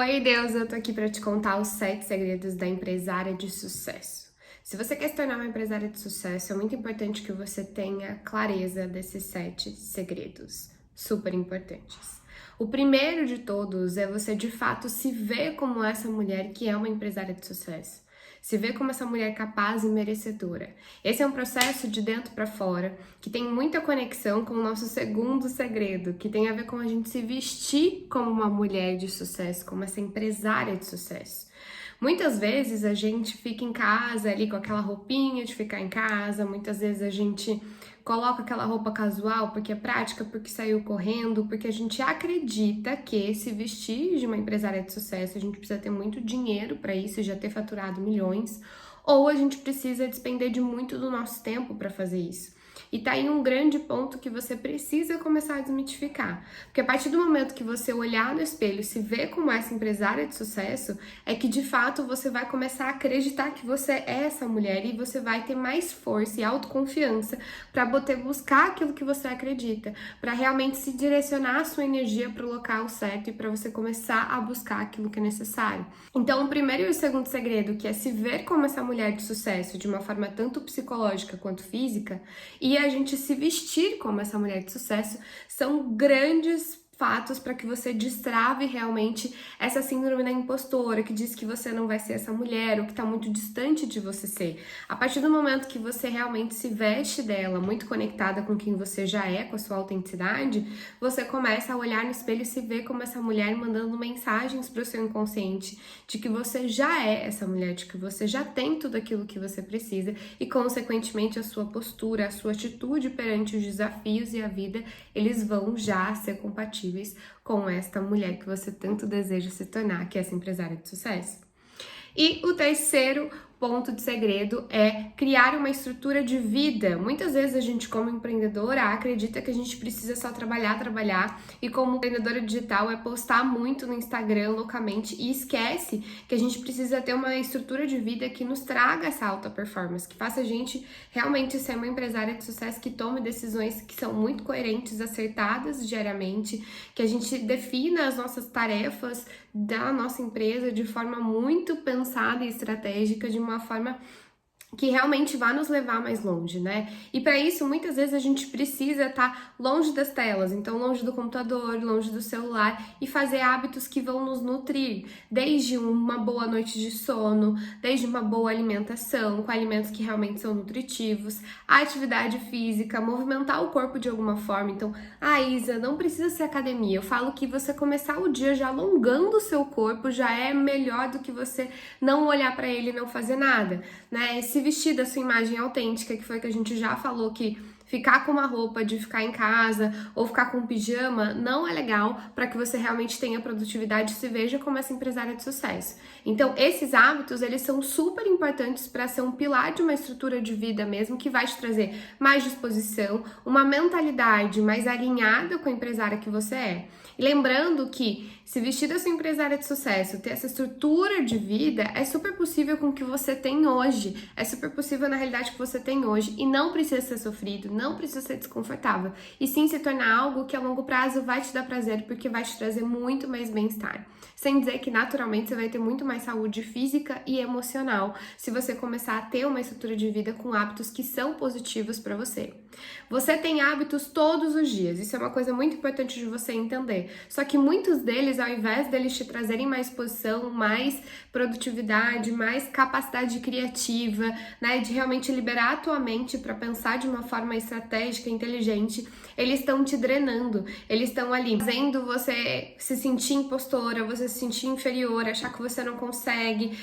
Oi, Deus, eu tô aqui para te contar os 7 segredos da empresária de sucesso. Se você quer se tornar uma empresária de sucesso, é muito importante que você tenha clareza desses 7 segredos, super importantes. O primeiro de todos é você de fato se ver como essa mulher que é uma empresária de sucesso. Se ver como essa mulher capaz e merecedora. Esse é um processo de dentro para fora que tem muita conexão com o nosso segundo segredo, que tem a ver com a gente se vestir como uma mulher de sucesso, como essa empresária de sucesso. Muitas vezes a gente fica em casa ali com aquela roupinha de ficar em casa, muitas vezes a gente coloca aquela roupa casual porque é prática, porque saiu correndo, porque a gente acredita que se vestir de uma empresária de sucesso, a gente precisa ter muito dinheiro para isso e já ter faturado milhões, ou a gente precisa despender de muito do nosso tempo para fazer isso. E tá aí um grande ponto que você precisa começar a desmitificar. Porque a partir do momento que você olhar no espelho e se ver como essa empresária de sucesso, é que de fato você vai começar a acreditar que você é essa mulher e você vai ter mais força e autoconfiança para buscar aquilo que você acredita, para realmente se direcionar a sua energia para o local certo e para você começar a buscar aquilo que é necessário. Então, o primeiro e o segundo segredo, que é se ver como essa mulher de sucesso de uma forma tanto psicológica quanto física, e a gente se vestir como essa mulher de sucesso, são grandes fatos para que você destrave realmente essa síndrome da impostora, que diz que você não vai ser essa mulher, ou que está muito distante de você ser. A partir do momento que você realmente se veste dela, muito conectada com quem você já é, com a sua autenticidade, você começa a olhar no espelho e se ver como essa mulher, mandando mensagens para o seu inconsciente de que você já é essa mulher, de que você já tem tudo aquilo que você precisa e, consequentemente, a sua postura, a sua atitude perante os desafios e a vida, eles vão já ser compatíveis com esta mulher que você tanto deseja se tornar, que é essa empresária de sucesso. E o terceiro ponto de segredo é criar uma estrutura de vida. Muitas vezes a gente, como empreendedora, acredita que a gente precisa só trabalhar, e como empreendedora digital é postar muito no Instagram loucamente e esquece que a gente precisa ter uma estrutura de vida que nos traga essa alta performance, que faça a gente realmente ser uma empresária de sucesso, que tome decisões que são muito coerentes, acertadas diariamente, que a gente defina as nossas tarefas da nossa empresa de forma muito pensada e estratégica, de uma forma que realmente vai nos levar mais longe, né? E para isso, muitas vezes a gente precisa estar longe das telas, então longe do computador, longe do celular e fazer hábitos que vão nos nutrir, desde uma boa noite de sono, desde uma boa alimentação, com alimentos que realmente são nutritivos, a atividade física, movimentar o corpo de alguma forma. Então, Isa, não precisa ser academia. Eu falo que você começar o dia já alongando o seu corpo já é melhor do que você não olhar para ele e não fazer nada, né? Se vestir da sua imagem autêntica, que foi que a gente já falou, que ficar com uma roupa de ficar em casa ou ficar com um pijama não é legal para que você realmente tenha produtividade e se veja como essa empresária de sucesso. Então, esses hábitos, eles são super importantes para ser um pilar de uma estrutura de vida mesmo, que vai te trazer mais disposição, uma mentalidade mais alinhada com a empresária que você é. E lembrando que se vestir da sua empresária de sucesso, ter essa estrutura de vida, é super possível com o que você tem hoje, é super possível na realidade que você tem hoje, e não precisa ser sofrido, não precisa ser desconfortável, e sim se tornar algo que a longo prazo vai te dar prazer, porque vai te trazer muito mais bem-estar. Sem dizer que naturalmente você vai ter muito mais saúde física e emocional se você começar a ter uma estrutura de vida com hábitos que são positivos para você. Você tem hábitos todos os dias, isso é uma coisa muito importante de você entender. Só que muitos deles, ao invés deles te trazerem mais disposição, mais produtividade, mais capacidade criativa, né, de realmente liberar a tua mente para pensar de uma forma estratégica, inteligente, eles estão te drenando, eles estão ali fazendo você se sentir impostora, você se sentir inferior, achar que você não consegue,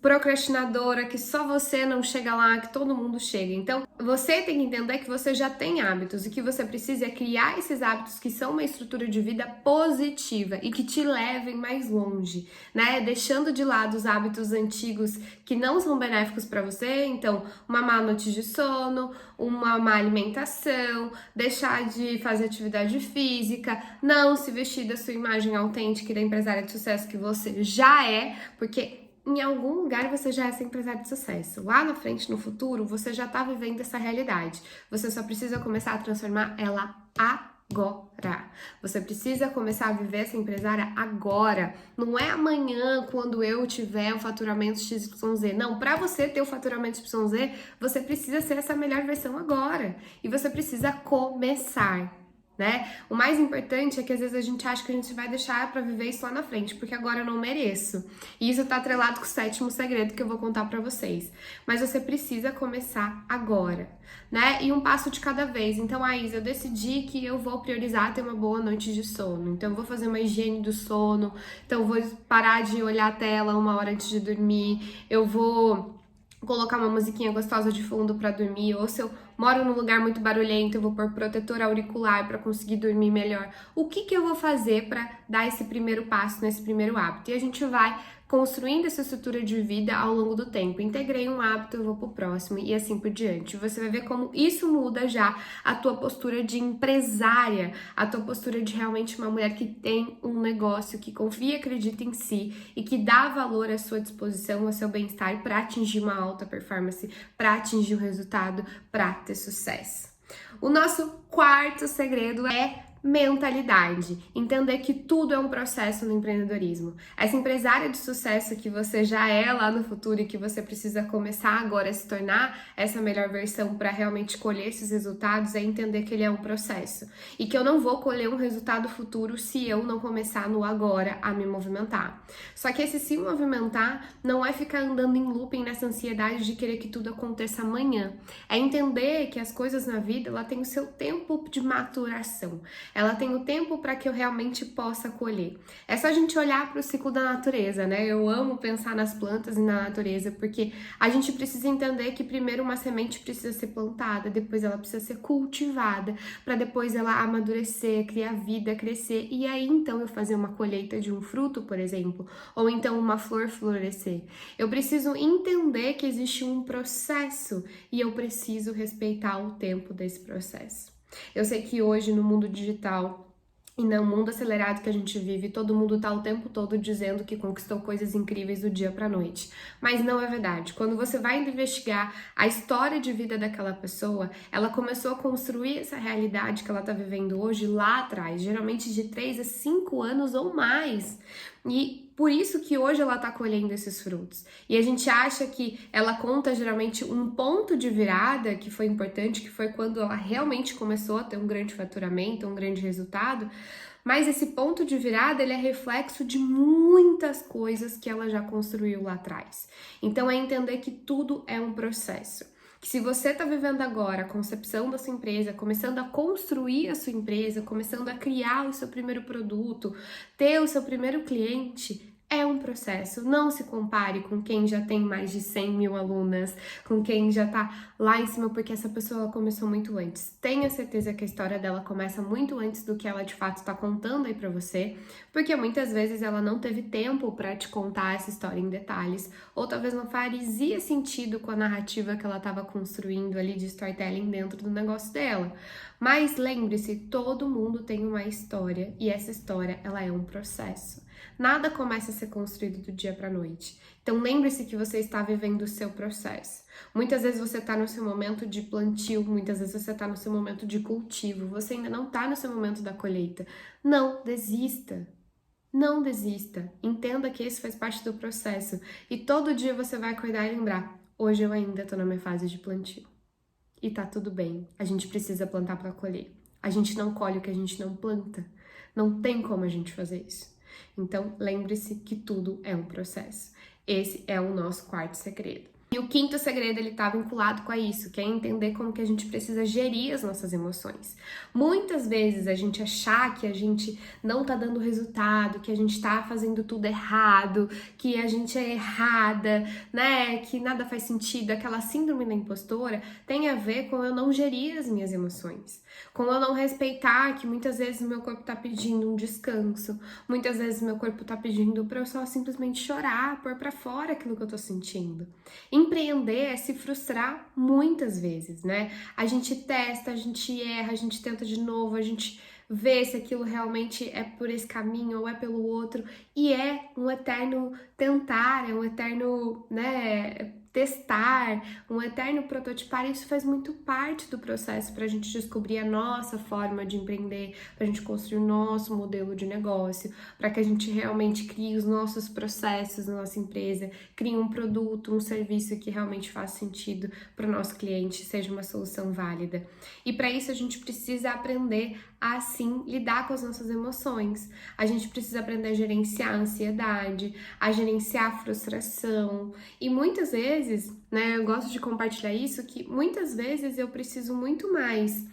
procrastinadora, que só você não chega lá, que todo mundo chega. Então, você tem que entender que você já tem hábitos e que você precisa é criar esses hábitos que são uma estrutura de vida positiva e que te levem mais longe, né? Deixando de lado os hábitos antigos que não são benéficos para você, então uma má noite de sono, uma má alimentação, deixar de fazer atividade física, não se vestir da sua imagem autêntica e da empresária de sucesso que você já é, porque em algum lugar você já é essa empresária de sucesso. Lá na frente, no futuro, você já tá vivendo essa realidade. Você só precisa começar a transformar ela agora. agora. Você precisa começar a viver essa empresária agora. Não é amanhã, quando eu tiver o faturamento XYZ. Não, para você ter o faturamento XYZ, você precisa ser essa melhor versão agora. E você precisa começar. Né? O mais importante é que às vezes a gente acha que a gente vai deixar para viver isso lá na frente, porque agora eu não mereço. E isso tá atrelado com o sétimo segredo que eu vou contar para vocês. Mas você precisa começar agora, né? E um passo de cada vez. Então, Isa, eu decidi que eu vou priorizar ter uma boa noite de sono. Então, eu vou fazer uma higiene do sono. Então, eu vou parar de olhar a tela 1 hora antes de dormir. Eu vou colocar uma musiquinha gostosa de fundo para dormir, ou se eu moro num lugar muito barulhento, eu vou pôr protetor auricular para conseguir dormir melhor. O que eu vou fazer para dar esse primeiro passo nesse primeiro hábito? E a gente vai construindo essa estrutura de vida ao longo do tempo. Integrei um hábito, eu vou pro próximo e assim por diante. Você vai ver como isso muda já a tua postura de empresária, a tua postura de realmente uma mulher que tem um negócio, que confia, acredita em si e que dá valor à sua disposição, ao seu bem-estar para atingir uma alta performance, para atingir o resultado, para ter sucesso. O nosso quarto segredo é mentalidade, entender que tudo é um processo no empreendedorismo. Essa empresária de sucesso que você já é lá no futuro e que você precisa começar agora a se tornar essa melhor versão para realmente colher esses resultados é entender que ele é um processo e que eu não vou colher um resultado futuro se eu não começar no agora a me movimentar. Só que esse se movimentar não é ficar andando em looping nessa ansiedade de querer que tudo aconteça amanhã. É entender que as coisas na vida ela tem o seu tempo de maturação. Ela tem o tempo para que eu realmente possa colher. É só a gente olhar para o ciclo da natureza, né? Eu amo pensar nas plantas e na natureza, porque a gente precisa entender que primeiro uma semente precisa ser plantada, depois ela precisa ser cultivada, para depois ela amadurecer, criar vida, crescer, e aí então eu fazer uma colheita de um fruto, por exemplo, ou então uma flor florescer. Eu preciso entender que existe um processo e eu preciso respeitar o tempo desse processo. Eu sei que hoje no mundo digital e no mundo acelerado que a gente vive, todo mundo tá o tempo todo dizendo que conquistou coisas incríveis do dia pra noite. Mas não é verdade. Quando você vai investigar a história de vida daquela pessoa, ela começou a construir essa realidade que ela tá vivendo hoje lá atrás, geralmente de 3 a 5 anos ou mais. E por isso que hoje ela tá colhendo esses frutos. E a gente acha que ela conta geralmente um ponto de virada que foi importante, que foi quando ela realmente começou a ter um grande faturamento, um grande resultado. Mas esse ponto de virada, ele é reflexo de muitas coisas que ela já construiu lá atrás. Então é entender que tudo é um processo. Que se você está vivendo agora a concepção da sua empresa, começando a construir a sua empresa, começando a criar o seu primeiro produto, ter o seu primeiro cliente, é um processo. Não se compare com quem já tem mais de 100 mil alunas, com quem já tá lá em cima, porque essa pessoa começou muito antes. Tenha certeza que a história dela começa muito antes do que ela de fato está contando aí pra você, porque muitas vezes ela não teve tempo para te contar essa história em detalhes, ou talvez não faria sentido com a narrativa que ela estava construindo ali de storytelling dentro do negócio dela. Mas lembre-se, todo mundo tem uma história e essa história ela é um processo. Nada começa a ser construído do dia para a noite. Então lembre-se que você está vivendo o seu processo. Muitas vezes você está no seu momento de plantio, muitas vezes você está no seu momento de cultivo, você ainda não está no seu momento da colheita. Não desista. Não desista. Entenda que esse faz parte do processo. E todo dia você vai acordar e lembrar: hoje eu ainda estou na minha fase de plantio. E tá tudo bem. A gente precisa plantar para colher. A gente não colhe o que a gente não planta. Não tem como a gente fazer isso. Então, lembre-se que tudo é um processo. Esse é o nosso quarto segredo. E o quinto segredo, ele tá vinculado com isso, que é entender como que a gente precisa gerir as nossas emoções. Muitas vezes a gente achar que a gente não tá dando resultado, que a gente tá fazendo tudo errado, que a gente é errada, né, que nada faz sentido, aquela síndrome da impostora, tem a ver com eu não gerir as minhas emoções, com eu não respeitar que muitas vezes o meu corpo tá pedindo um descanso, muitas vezes o meu corpo tá pedindo pra eu só simplesmente chorar, pôr pra fora aquilo que eu tô sentindo. Empreender é se frustrar muitas vezes, né? A gente testa, a gente erra, a gente tenta de novo, a gente vê se aquilo realmente é por esse caminho ou é pelo outro, e é um eterno tentar, é um eterno, né, testar, um eterno prototipar, isso faz muito parte do processo para a gente descobrir a nossa forma de empreender, para a gente construir o nosso modelo de negócio, para que a gente realmente crie os nossos processos na nossa empresa, crie um produto, um serviço que realmente faça sentido para o nosso cliente, seja uma solução válida. E para isso a gente precisa aprender a, sim, lidar com as nossas emoções. A gente precisa aprender a gerenciar a ansiedade, a gerenciar a frustração. E muitas vezes, né, eu gosto de compartilhar isso, que muitas vezes eu preciso muito mais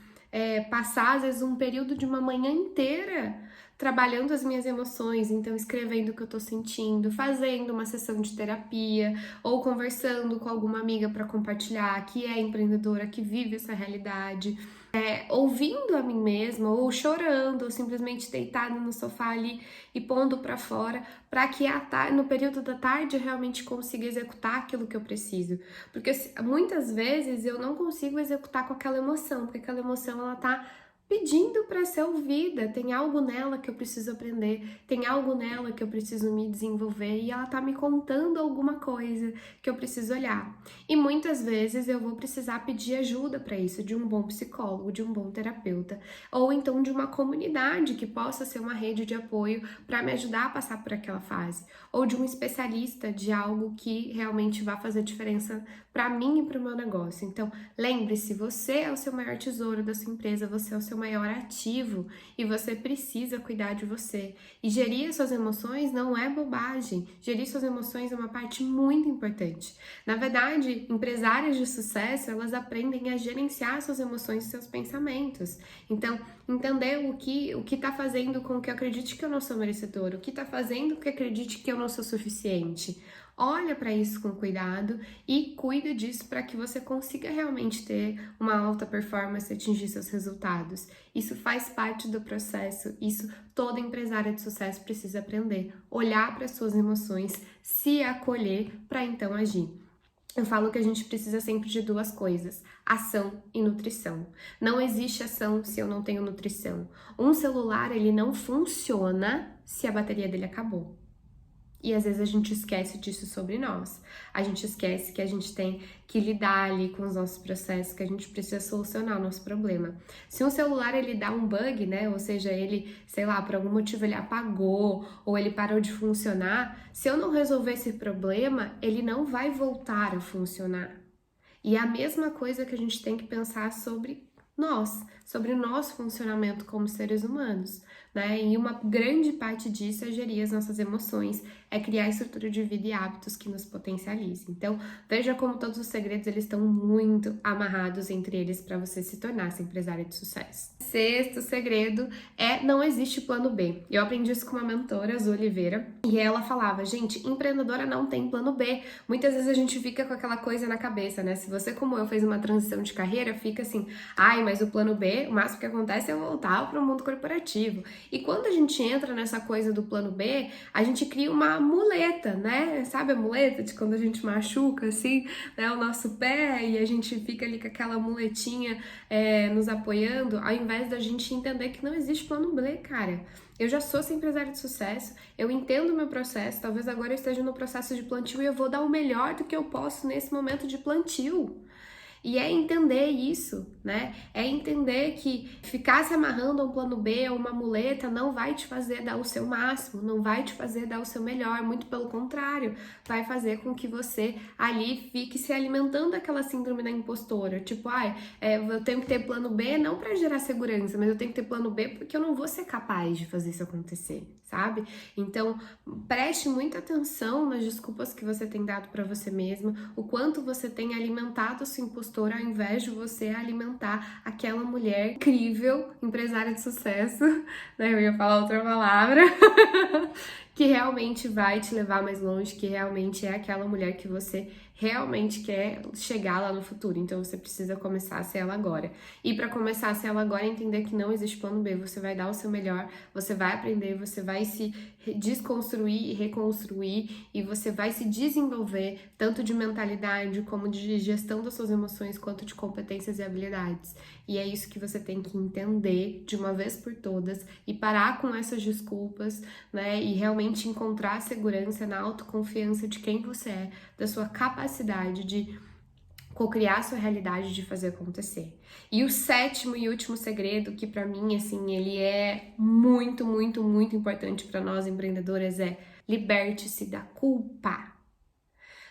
passar, às vezes, um período de uma manhã inteira trabalhando as minhas emoções, então escrevendo o que eu tô sentindo, fazendo uma sessão de terapia ou conversando com alguma amiga para compartilhar que é empreendedora, que vive essa realidade, ouvindo a mim mesma ou chorando ou simplesmente deitada no sofá ali e pondo para fora, para que no período da tarde eu realmente consiga executar aquilo que eu preciso, porque muitas vezes eu não consigo executar com aquela emoção, porque aquela emoção ela tá pedindo para ser ouvida, tem algo nela que eu preciso aprender, tem algo nela que eu preciso me desenvolver e ela tá me contando alguma coisa que eu preciso olhar. E muitas vezes eu vou precisar pedir ajuda para isso, de um bom psicólogo, de um bom terapeuta, ou então de uma comunidade que possa ser uma rede de apoio para me ajudar a passar por aquela fase, ou de um especialista de algo que realmente vai fazer diferença para mim e para o meu negócio. Então, lembre-se, você é o seu maior tesouro da sua empresa, você é o seu maior ativo e você precisa cuidar de você. E gerir suas emoções não é bobagem. Gerir suas emoções é uma parte muito importante. Na verdade, empresárias de sucesso, elas aprendem a gerenciar suas emoções e seus pensamentos. Então, entender o que tá fazendo com que eu acredite que eu não sou merecedora, o que tá fazendo com que eu acredite que eu não sou suficiente. Olha para isso com cuidado e cuida disso para que você consiga realmente ter uma alta performance e atingir seus resultados. Isso faz parte do processo, isso toda empresária de sucesso precisa aprender. Olhar para suas emoções, se acolher para então agir. Eu falo que a gente precisa sempre de duas coisas, ação e nutrição. Não existe ação se eu não tenho nutrição. Um celular, ele não funciona se a bateria dele acabou. E às vezes a gente esquece disso sobre nós. A gente esquece que a gente tem que lidar ali com os nossos processos, que a gente precisa solucionar o nosso problema. Se um celular ele dá um bug, né? Ou seja, ele, sei lá, por algum motivo ele apagou ou ele parou de funcionar, se eu não resolver esse problema, ele não vai voltar a funcionar. E é a mesma coisa que a gente tem que pensar sobre nós, sobre o nosso funcionamento como seres humanos, né? E uma grande parte disso é gerir as nossas emoções, é criar estrutura de vida e hábitos que nos potencializem. Então, veja como todos os segredos eles estão muito amarrados entre eles para você se tornar essa empresária de sucesso. Sexto segredo é não existe plano B. Eu aprendi isso com uma mentora, Azul Oliveira, e ela falava, gente, empreendedora não tem plano B. Muitas vezes a gente fica com aquela coisa na cabeça, né? Se você, como eu, fez uma transição de carreira, fica assim, ai, mas o plano B, o máximo que acontece é voltar para o mundo corporativo. E quando a gente entra nessa coisa do plano B, a gente cria uma muleta, né? Sabe a muleta de quando a gente machuca, assim, né? O nosso pé e a gente fica ali com aquela muletinha nos apoiando, ao invés da gente entender que não existe plano B, cara. Eu já sou essa empresária de sucesso, eu entendo o meu processo, talvez agora eu esteja no processo de plantio e eu vou dar o melhor do que eu posso nesse momento de plantio. E é entender isso, né? É entender que ficar se amarrando a um plano B ou uma muleta não vai te fazer dar o seu máximo, não vai te fazer dar o seu melhor, muito pelo contrário, vai fazer com que você ali fique se alimentando daquela síndrome da impostora, tipo, eu tenho que ter plano B não para gerar segurança, mas eu tenho que ter plano B porque eu não vou ser capaz de fazer isso acontecer, sabe? Então, preste muita atenção nas desculpas que você tem dado para você mesma, o quanto você tem alimentado a sua impostora ao invés de você alimentar aquela mulher incrível, empresária de sucesso, né? Eu ia falar outra palavra, que realmente vai te levar mais longe, que realmente é aquela mulher que você realmente quer chegar lá no futuro. Então você precisa começar a ser ela agora. E para começar a ser ela agora, entender que não existe plano B. Você vai dar o seu melhor, você vai aprender, você vai se desconstruir e reconstruir, e você vai se desenvolver tanto de mentalidade como de gestão das suas emoções, quanto de competências e habilidades. E é isso que você tem que entender de uma vez por todas e parar com essas desculpas, né? E realmente encontrar segurança na autoconfiança de quem você é, da sua capacidade de cocriar a sua realidade, de fazer acontecer. E o sétimo e último segredo, que pra mim, assim, ele é muito, muito, muito importante para nós empreendedoras, é: liberte-se da culpa.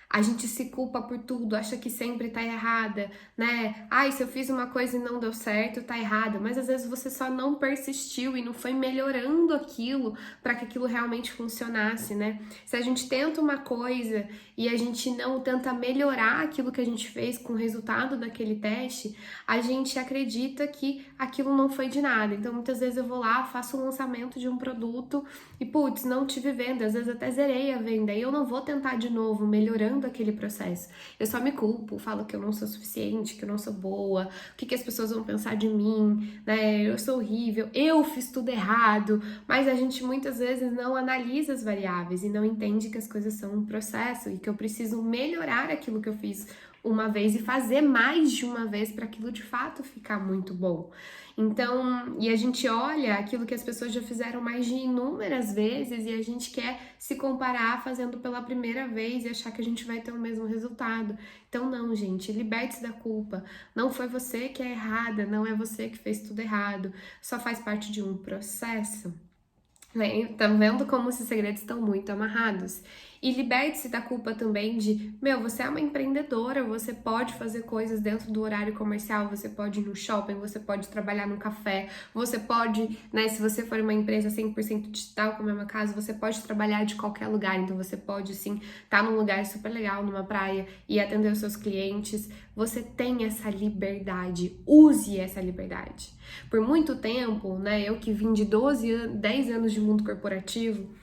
A gente se culpa por tudo, acha que sempre tá errada, né? Ai, se eu fiz uma coisa e não deu certo, tá errada. Mas às vezes você só não persistiu e não foi melhorando aquilo para que aquilo realmente funcionasse, né? Se a gente tenta uma coisa e a gente não tenta melhorar aquilo que a gente fez com o resultado daquele teste, a gente acredita que aquilo não foi de nada. Então muitas vezes eu vou lá, faço o lançamento de um produto e putz, não tive venda, às vezes até zerei a venda e eu não vou tentar de novo, melhorando aquele processo. Eu só me culpo, falo que eu não sou suficiente, que eu não sou boa, o que as pessoas vão pensar de mim, né? Eu sou horrível, eu fiz tudo errado, mas a gente muitas vezes não analisa as variáveis e não entende que as coisas são um processo e que eu preciso melhorar aquilo que eu fiz uma vez e fazer mais de uma vez para aquilo de fato ficar muito bom. Então, e a gente olha aquilo que as pessoas já fizeram mais de inúmeras vezes e a gente quer se comparar fazendo pela primeira vez e achar que a gente vai ter o mesmo resultado. Então, não, gente, liberte-se da culpa. Não foi você que é errada, não é você que fez tudo errado. Só faz parte de um processo. Né? Tá vendo como esses segredos estão muito amarrados? E liberte-se da culpa também de, você é uma empreendedora, você pode fazer coisas dentro do horário comercial, você pode ir no shopping, você pode trabalhar num café, você pode, né, se você for uma empresa 100% digital, como é o meu caso, você pode trabalhar de qualquer lugar, então você pode, sim, estar num lugar super legal, numa praia, e atender os seus clientes. Você tem essa liberdade, use essa liberdade. Por muito tempo, né, eu que vim de 10 anos de mundo corporativo,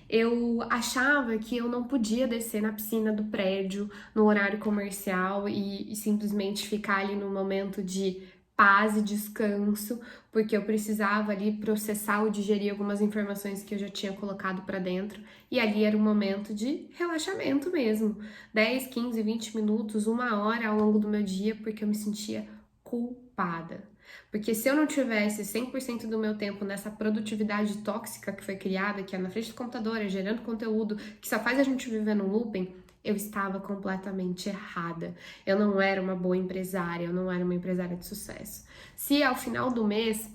eu achava que eu não podia descer na piscina do prédio no horário comercial e simplesmente ficar ali no momento de paz e descanso, porque eu precisava ali processar ou digerir algumas informações que eu já tinha colocado para dentro, e ali era um momento de relaxamento mesmo, 10, 15, 20 minutos, uma hora ao longo do meu dia, porque eu me sentia culpada. Porque se eu não tivesse 100% do meu tempo nessa produtividade tóxica que foi criada, que é na frente do computador, é gerando conteúdo, que só faz a gente viver num looping, eu estava completamente errada. Eu não era uma boa empresária, eu não era uma empresária de sucesso. Se ao final do mês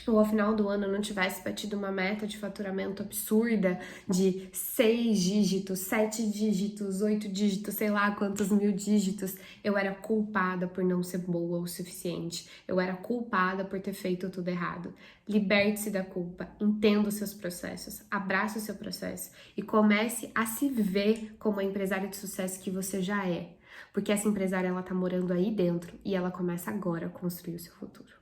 ou ao final do ano eu não tivesse batido uma meta de faturamento absurda de 6 dígitos, 7 dígitos, 8 dígitos, sei lá quantos mil dígitos, eu era culpada por não ser boa o suficiente. Eu era culpada por ter feito tudo errado. Liberte-se da culpa, entenda os seus processos, abrace o seu processo e comece a se ver como a empresária de sucesso que você já é. Porque essa empresária, ela tá morando aí dentro e ela começa agora a construir o seu futuro.